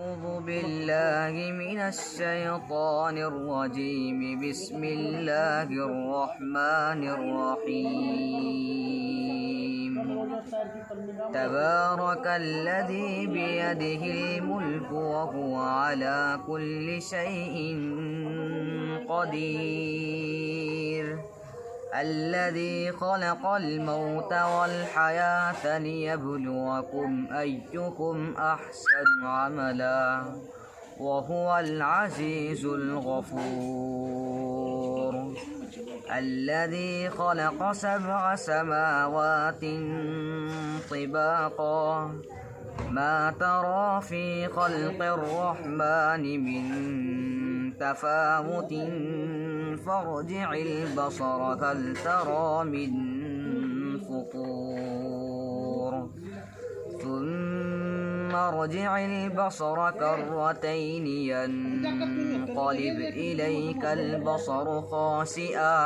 أعوذ بالله من الشيطان الرجيم. بسم الله الرحمن الرحيم. تبارك الذي بيده الملك وهو على كل شيء قدير. الذي خلق الموت والحياة ليبلوكم أيكم أحسن عملا وهو العزيز الغفور. الذي خلق 7 سماوات طباقا ما ترى في خلق الرحمن من تفاوت فارجع البصر هل ترى من فطور ثم ارجع البصر كرتين ينقلب إليك البصر خاسئا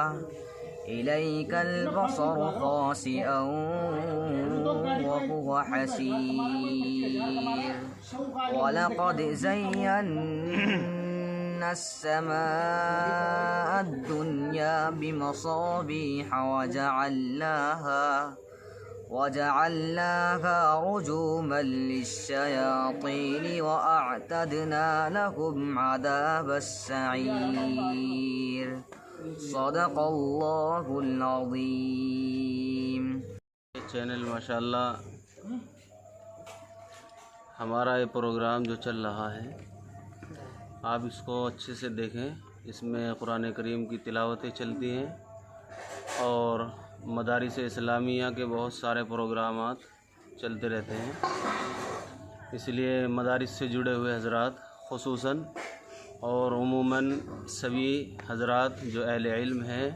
وهو حسير. ولقد زينا السماء الدنيا بمصابيح وجعلناها رجوما للشياطين وأعتدنا لهم عذاب السعير. صدق الله العظيम। चैनल माशाल्लाह हमारा ये प्रोग्राम जो चल रहा है आप इसको अच्छे से देखें। इसमें कुरान करीम की तिलावतें चलती हैं और मदारिस इस्लामिया के बहुत सारे प्रोग्रामात चलते रहते हैं। इसलिए मदारिस से जुड़े हुए हज़रात ख़ुसूसन और उमूमन सभी हज़रात जो अहले इल्म हैं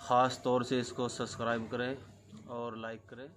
ख़ास तौर से इसको सब्सक्राइब करें और लाइक करें।